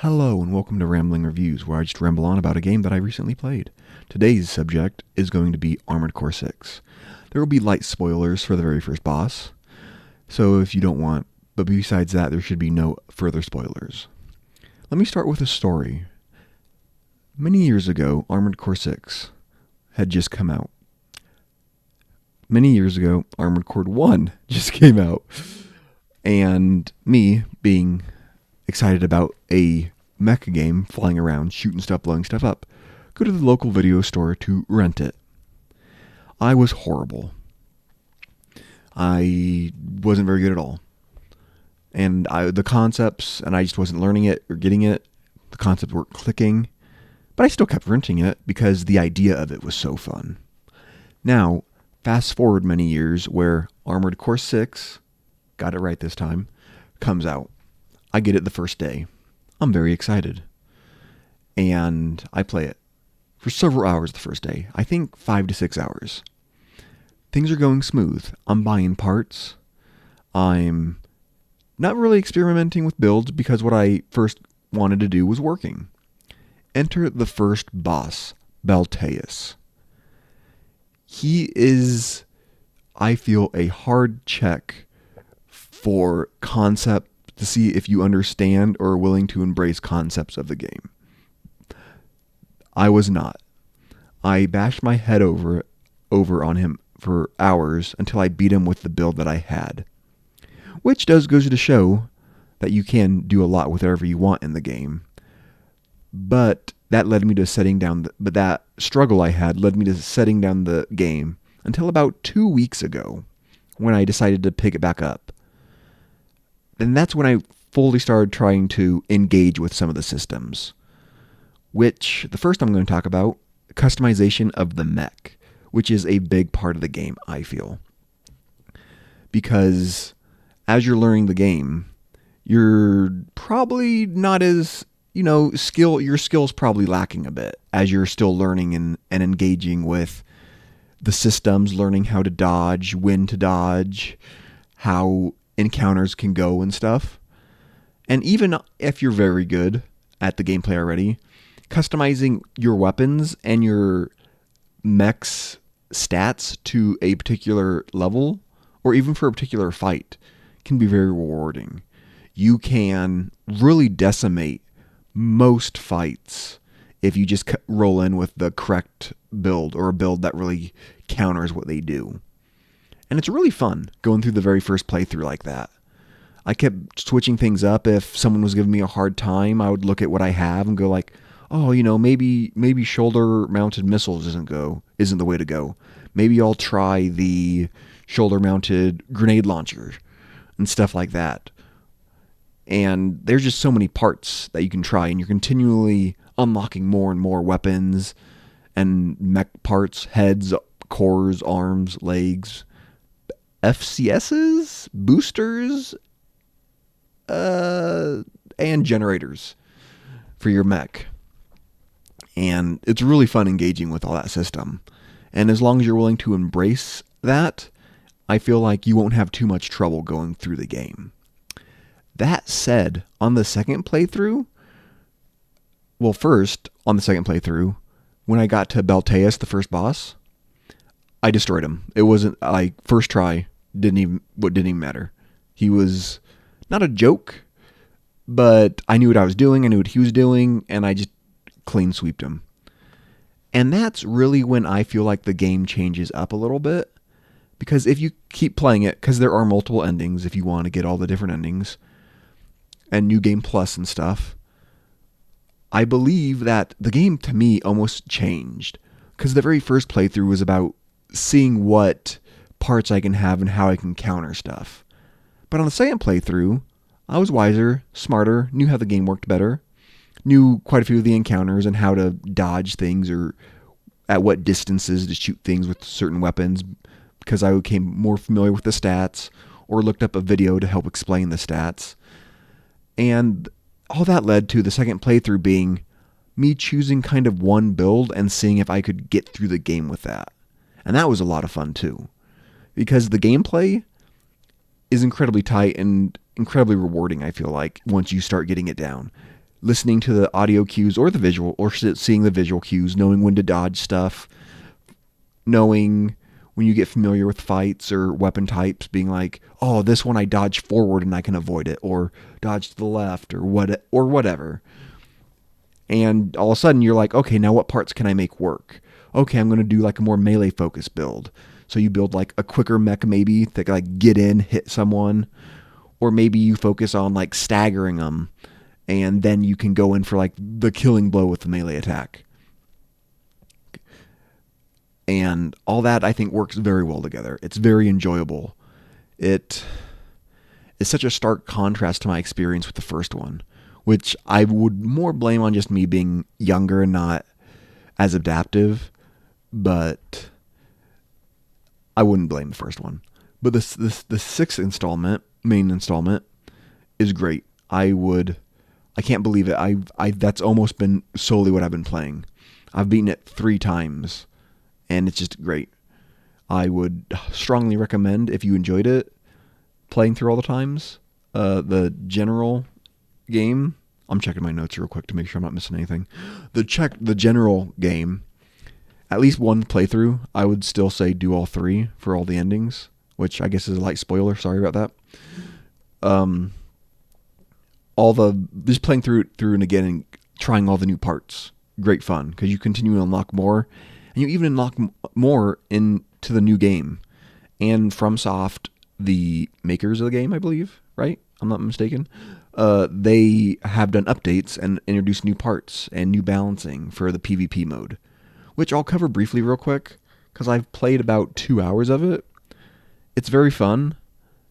Hello and welcome to Rambling Reviews, where I just ramble on about a game that I recently played. Today's subject is going to be Armored Core 6. There will be light spoilers for the very first boss, so if you don't want, but besides that there should be no further spoilers. Let me start with a story. Many years ago, Armored Core 6 had just come out. Many years ago, Armored Core 1 just came out. And me, being excited about a mecha game, flying around, shooting stuff, blowing stuff up, go to the local video store to rent it. I was horrible. I wasn't very good at all. And the concepts, and I just wasn't learning it or getting it. The concepts weren't clicking. But I still kept renting it because the idea of it was so fun. Now, fast forward many years where Armored Core 6, got it right this time, comes out. I get it the first day. I'm very excited. And I play it for several hours the first day. I think 5 to 6 hours. Things are going smooth. I'm buying parts. I'm not really experimenting with builds because what I first wanted to do was working. Enter the first boss, Balteus. He is, I feel, a hard check for concept to see if you understand or are willing to embrace concepts of the game. I was not. I bashed my head over on him for hours until I beat him with the build that I had. Which goes to show that you can do a lot with whatever you want in the game. But that led me to setting down, but that struggle I had led me to setting down the game until about 2 weeks ago when I decided to pick it back up. And that's when I fully started trying to engage with some of the systems. Which, the first I'm going to talk about, customization of the mech, which is a big part of the game, I feel. Because as you're learning the game, you're probably not as, your skill's probably lacking a bit as you're still learning and engaging with the systems, learning how to dodge, when to dodge, how encounters can go and stuff. And even if you're very good at the gameplay already, customizing your weapons and your mech's stats to a particular level or even for a particular fight can be very rewarding. You can really decimate most fights if you just roll in with the correct build or a build that really counters what they do. And it's really fun going through the very first playthrough like that. I kept switching things up. If someone was giving me a hard time, I would look at what I have and go like, oh, maybe shoulder-mounted missiles isn't the way to go. Maybe I'll try the shoulder-mounted grenade launcher and stuff like that. And there's just so many parts that you can try, and you're continually unlocking more and more weapons and mech parts, heads, cores, arms, legs, FCSs, boosters, and generators for your mech. And it's really fun engaging with all that system. And as long as you're willing to embrace that, I feel like you won't have too much trouble going through the game. That said, on the second playthrough, when I got to Balteus, the first boss, I destroyed him. It wasn't like first try, didn't even matter. He was not a joke, but I knew what I was doing, I knew what he was doing, and I just clean sweeped him. And that's really when I feel like the game changes up a little bit, because if you keep playing it, because there are multiple endings if you want to get all the different endings, and New Game Plus and stuff, I believe that the game to me almost changed, because the very first playthrough was about seeing what parts I can have and how I can counter stuff. But on the second playthrough, I was wiser, smarter, knew how the game worked better, knew quite a few of the encounters and how to dodge things or at what distances to shoot things with certain weapons, because I became more familiar with the stats or looked up a video to help explain the stats. And all that led to the second playthrough being me choosing kind of one build and seeing if I could get through the game with that. And that was a lot of fun too, because the gameplay is incredibly tight and incredibly rewarding, I feel like, once you start getting it down. listening to the audio cues or the visual, or seeing the visual cues, knowing when to dodge stuff, knowing when you get familiar with fights or weapon types, being like, oh, this one I dodge forward and I can avoid it, or dodge to the left, or whatever. And all of a sudden you're like, okay, now what parts can I make work? Okay, I'm going to do like a more melee focused build. So you build like a quicker mech maybe that can like get in, hit someone, or maybe you focus on like staggering them, and then you can go in for like the killing blow with the melee attack. And all that I think works very well together. It's very enjoyable. It is such a stark contrast to my experience with the first one, which I would more blame on just me being younger and not as adaptive, but I wouldn't blame the first one. But the sixth main installment, is great. I can't believe it. That's almost been solely what I've been playing. I've beaten it 3 times, and it's just great. I would strongly recommend, if you enjoyed it, playing through all the times, the general game. I'm checking my notes real quick to make sure I'm not missing anything. The general game, at least one playthrough, I would still say do all 3 for all the endings, which I guess is a light spoiler. Sorry about that. Just playing through and again and trying all the new parts. Great fun, because you continue to unlock more, and you even unlock more into the new game. And FromSoft, the makers of the game, I believe, right? I'm not mistaken. They have done updates and introduced new parts and new balancing for the PvP mode, which I'll cover briefly real quick, because I've played about 2 hours of it. It's very fun,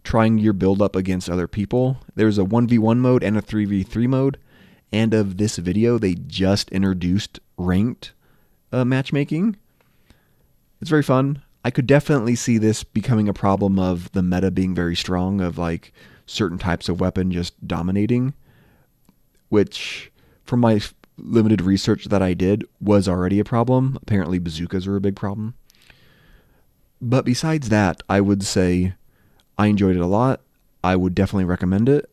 trying your build up against other people. There's a 1v1 mode and a 3v3 mode, and of this video, they just introduced ranked matchmaking. It's very fun. I could definitely see this becoming a problem of the meta being very strong, of like certain types of weapon just dominating, which from my limited research that I did was already a problem. Apparently bazookas are a big problem. But besides that, I would say I enjoyed it a lot. I would definitely recommend it.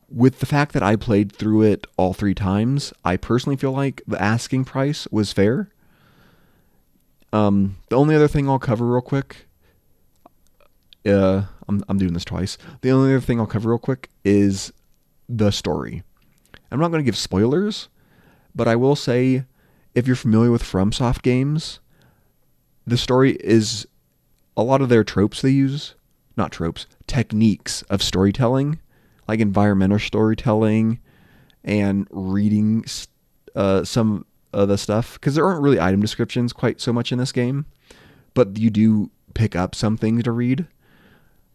With the fact that I played through it all 3 times, I personally feel like the asking price was fair. The only other thing I'll cover real quick, I'm doing this twice. The only other thing I'll cover real quick is the story. I'm not going to give spoilers, but I will say, if you're familiar with FromSoft games, the story is a lot of their tropes they use, not tropes, techniques of storytelling, like environmental storytelling and reading some of the stuff, because there aren't really item descriptions quite so much in this game, but you do pick up some things to read.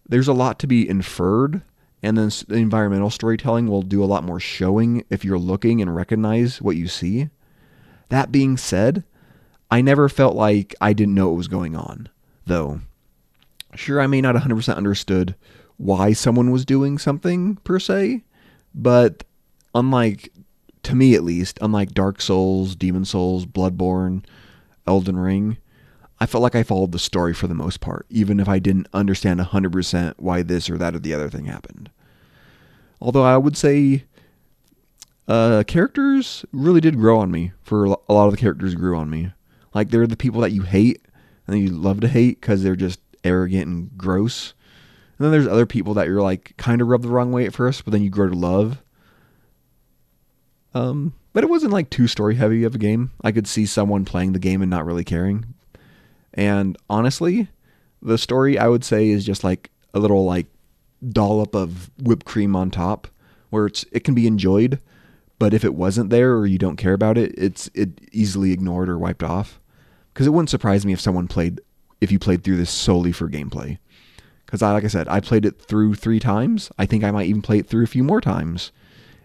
There's a lot to be inferred, and then the environmental storytelling will do a lot more showing if you're looking and recognize what you see. That being said, I never felt like I didn't know what was going on, though. Sure, I may not 100% understood why someone was doing something per se, but to me at least, unlike Dark Souls, Demon Souls, Bloodborne, Elden Ring, I felt like I followed the story for the most part, even if I didn't understand 100% why this or that or the other thing happened. Although I would say characters really did grow on me. For a lot of the characters grew on me. Like, they're the people that you hate and you love to hate because they're just arrogant and gross. And then there's other people that you're like kind of rub the wrong way at first, but then you grow to love. But it wasn't like too story heavy of a game. I could see someone playing the game and not really caring. And honestly, the story I would say is just like a little like dollop of whipped cream on top, where it can be enjoyed, but if it wasn't there or you don't care about it, it's easily ignored or wiped off. Because it wouldn't surprise me if you played through this solely for gameplay. Because like I said, I played it through 3 times. I think I might even play it through a few more times.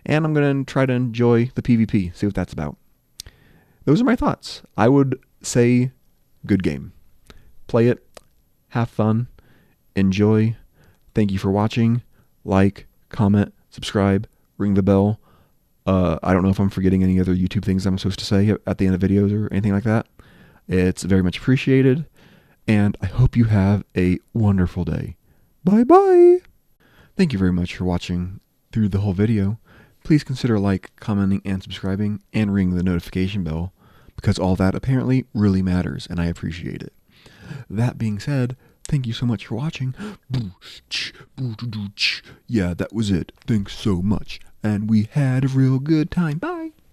And I'm going to try to enjoy the PvP, see what that's about. Those are my thoughts. I would say good game. Play it, have fun, enjoy. Thank you for watching. Like, comment, subscribe, ring the bell. I don't know if I'm forgetting any other YouTube things I'm supposed to say at the end of videos or anything like that. It's very much appreciated. And I hope you have a wonderful day. Bye-bye. Thank you very much for watching through the whole video. please consider commenting, and subscribing, and ringing the notification bell, because all that apparently really matters, and I appreciate it. That being said, thank you so much for watching. Yeah, that was it. Thanks so much. And we had a real good time. Bye.